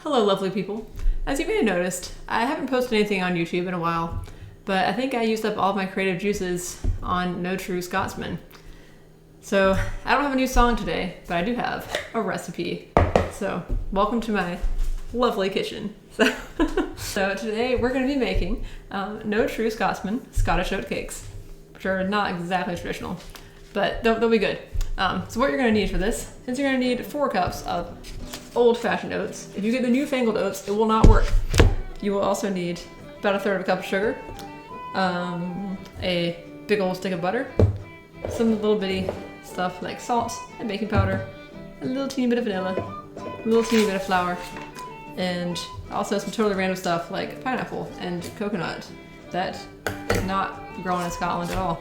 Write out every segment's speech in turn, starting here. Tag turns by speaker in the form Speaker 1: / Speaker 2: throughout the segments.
Speaker 1: Hello, lovely people. As you may have noticed, I haven't posted anything on YouTube in a while, but I think I used up all of my creative juices on No True Scotsman. So I don't have a new song today, but I do have a recipe. So welcome to my lovely kitchen. So today we're going to be making No True Scotsman Scottish oatcakes, which are not exactly traditional, but they'll be good. So what you're going to need for this is you're going to need 4 cups of old-fashioned oats. If you get the newfangled oats, it will not work. You will also need about 1/3 cup of sugar, a big old stick of butter, some little bitty stuff like salt and baking powder, a little teeny bit of vanilla, a little teeny bit of flour, and also some totally random stuff like pineapple and coconut that is not grown in Scotland at all.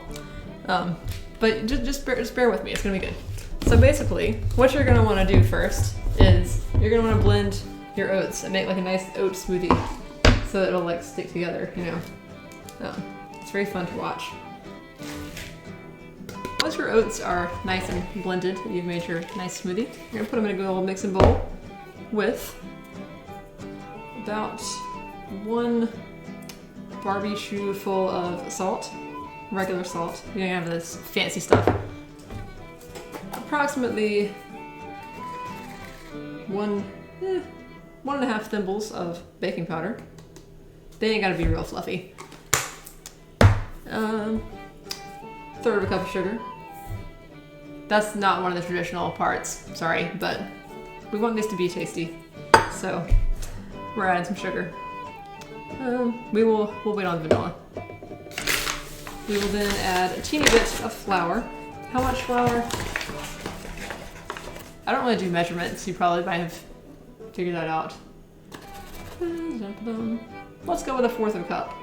Speaker 1: But just bear with me, it's gonna be good. So basically, what you're gonna wanna do first is you're gonna wanna blend your oats and make like a nice oat smoothie so that it'll like stick together, you know. It's very fun to watch. Once your oats are nice and blended, you've made your nice smoothie, you're gonna put them in a good old mixing bowl with about 1 Barbie shoe full of salt, regular salt. You don't have this fancy stuff. Approximately 1.5 thimbles of baking powder. They ain't gotta be real fluffy. 1/3 cup of sugar. That's not one of the traditional parts, sorry, but we want this to be tasty, so we're adding some sugar. We'll wait on the vanilla. We will then add a teeny bit of flour. How much flour? I don't really do measurements. You probably might have figured that out. Let's go with 1/4 cup.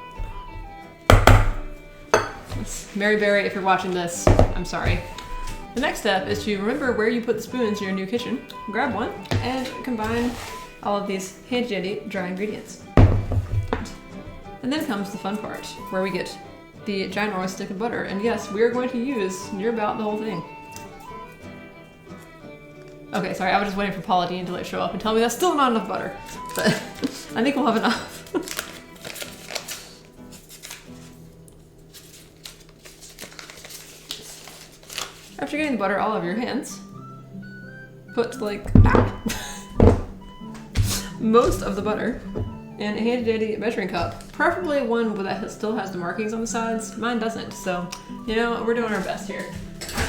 Speaker 1: Mary Berry, if you're watching this, I'm sorry. The next step is to remember where you put the spoons in your new kitchen. Grab one and combine all of these handy dandy dry ingredients. And then comes the fun part, where we get the ginormous stick of butter. And yes, we are going to use near about the whole thing. Okay, sorry, I was just waiting for Paula Dean to like show up and tell me that's still not enough butter. But I think we'll have enough. After getting the butter all over your hands, put like most of the butter in a handy dandy measuring cup, preferably one that still has the markings on the sides. Mine doesn't, so you know, we're doing our best here.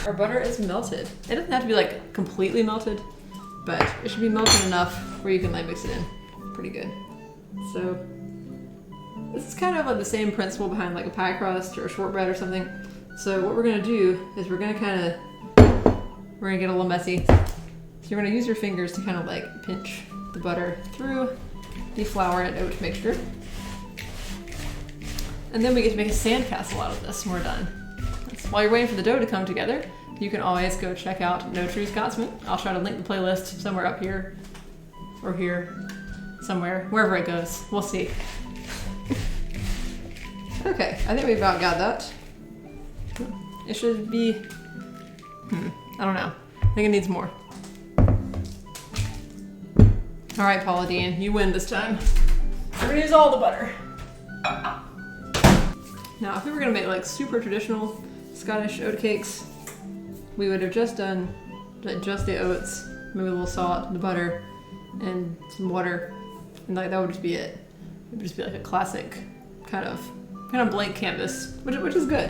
Speaker 1: Our butter is melted. It doesn't have to be like completely melted, but it should be melted enough where you can like mix it in pretty good. So this is kind of like the same principle behind like a pie crust or a shortbread or something. So what we're gonna do is we're gonna get a little messy. So you're gonna use your fingers to kind of like pinch the butter through the flour and oat mixture. And then we get to make a sandcastle out of this when we're done. While you're waiting for the dough to come together, you can always go check out No True Scotsman. I'll try to link the playlist somewhere up here, or here, somewhere, wherever it goes. We'll see. Okay, I think we about got that. It should be, I don't know. I think it needs more. All right, Paula Dean, you win this time. We're gonna use all the butter. Now, if we were gonna make like super traditional Scottish oatcakes, we would have just done like just the oats, maybe a little salt, the butter, and some water, and like that would just be it. It would just be like a classic kind of blank canvas, which is good.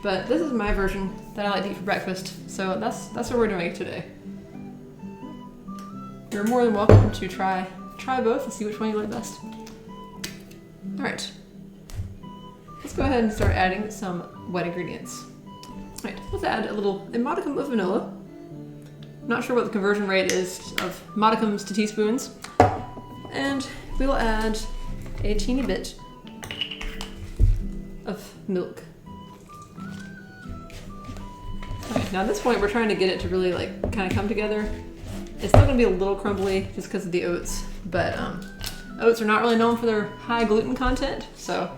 Speaker 1: But this is my version that I like to eat for breakfast, so that's what we're doing today. You're more than welcome to try both and see which one you like best. All right. Let's go ahead and start adding some wet ingredients. All right, let's add a modicum of vanilla. I'm not sure what the conversion rate is of modicums to teaspoons. And we will add a teeny bit of milk. All right, now at this point we're trying to get it to really like kind of come together. It's still gonna be a little crumbly just because of the oats, but oats are not really known for their high gluten content, so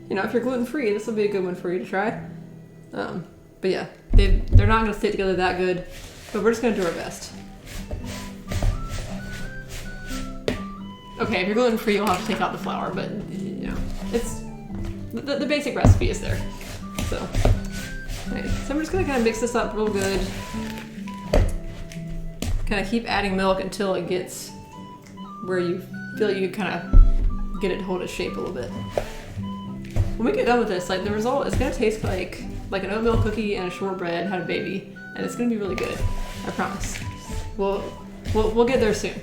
Speaker 1: you know, if you're gluten-free, this will be a good one for you to try. But yeah, they're not gonna stick together that good, but we're just gonna do our best. Okay, if you're gluten-free, you'll have to take out the flour, but you know, it's the basic recipe is there. So, okay. So I'm just gonna kind of mix this up real good. Kind of keep adding milk until it gets where you feel you kind of get it to hold its shape a little bit. When we get done with this, like the result is gonna taste like an oatmeal cookie and a shortbread had a baby, and it's gonna be really good. I promise. We'll get there soon.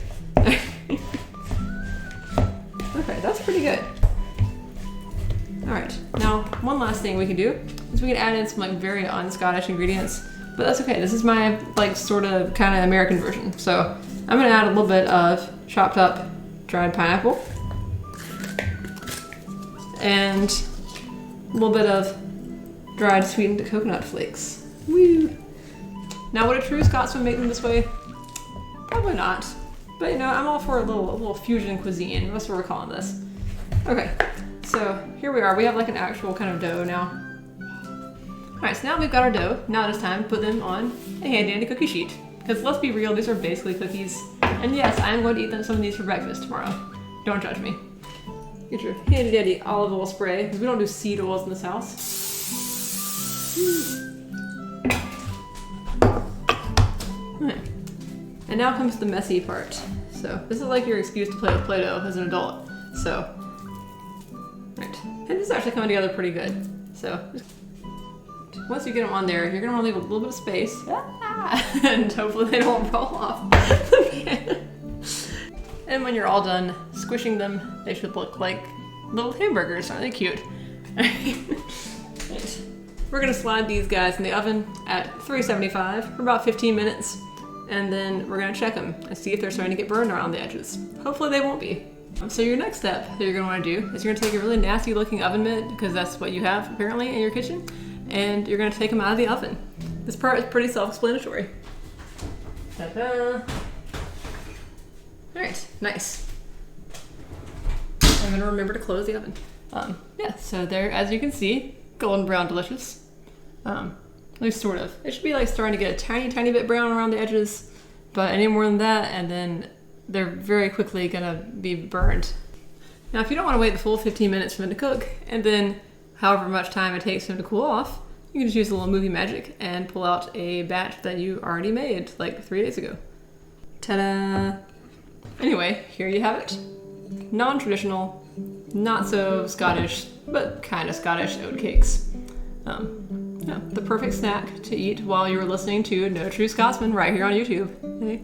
Speaker 1: Okay, that's pretty good. All right, now one last thing we can do is we can add in some like very un-Scottish ingredients, but that's okay. This is my like sort of kind of American version. So I'm gonna add a little bit of chopped up dried pineapple and a little bit of dried sweetened coconut flakes. Woo! Now would a true Scotsman make them this way? Probably not. But you know, I'm all for a little fusion cuisine. That's what we're calling this. Okay, so here we are. We have like an actual kind of dough now. Alright, so now we've got our dough. Now it's time to put them on a handy dandy cookie sheet. Because let's be real, these are basically cookies. And yes, I am going to eat some of these for breakfast tomorrow. Don't judge me. Get your handy dandy olive oil spray, because we don't do seed oils in this house. Okay. And now comes the messy part. So this is like your excuse to play with Play-Doh as an adult. So, right. And this is actually coming together pretty good. So, once you get them on there, you're gonna wanna leave a little bit of space. And hopefully they don't fall off. And when you're all done squishing them, they should look like little hamburgers. Aren't they cute? Right. We're gonna slide these guys in the oven at 375 for about 15 minutes. And then we're gonna check them and see if they're starting to get burned around the edges. Hopefully they won't be. So your next step that you're gonna wanna do is you're gonna take a really nasty looking oven mitt, because that's what you have apparently in your kitchen, and you're gonna take them out of the oven. This part is pretty self-explanatory. Ta-da! All right, nice. I'm gonna remember to close the oven. Yeah, so there, as you can see, golden brown delicious. At least sort of. It should be like starting to get a tiny bit brown around the edges, but any more than that, and then they're very quickly gonna be burned. Now, if you don't want to wait the full 15 minutes for them to cook, and then however much time it takes them to cool off, you can just use a little movie magic and pull out a batch that you already made like 3 days ago. Ta-da! Anyway, here you have it. Non-traditional, not so Scottish, but kind of Scottish oatcakes. Yeah, the perfect snack to eat while you were listening to No True Scotsman right here on YouTube. Okay.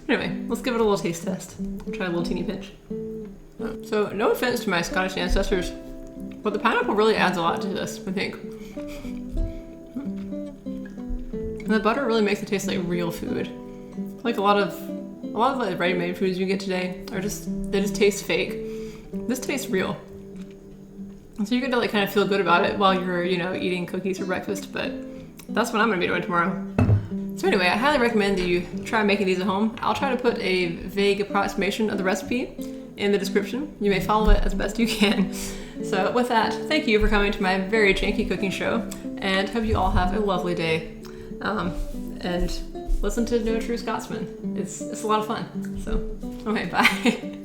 Speaker 1: Anyway, let's give it a little taste test. I'll try a little teeny pinch. So, no offense to my Scottish ancestors, but the pineapple really adds a lot to this, I think. And the butter really makes it taste like real food. Like a lot of like ready-made foods you get today they just taste fake. This tastes real. So you get to like kind of feel good about it while you're, you know, eating cookies for breakfast, but that's what I'm gonna be doing tomorrow. So anyway, I highly recommend that you try making these at home. I'll try to put a vague approximation of the recipe in the description. You may follow it as best you can. So with that, thank you for coming to my very janky cooking show, and hope you all have a lovely day. And listen to No True Scotsman. It's a lot of fun. So, okay, bye.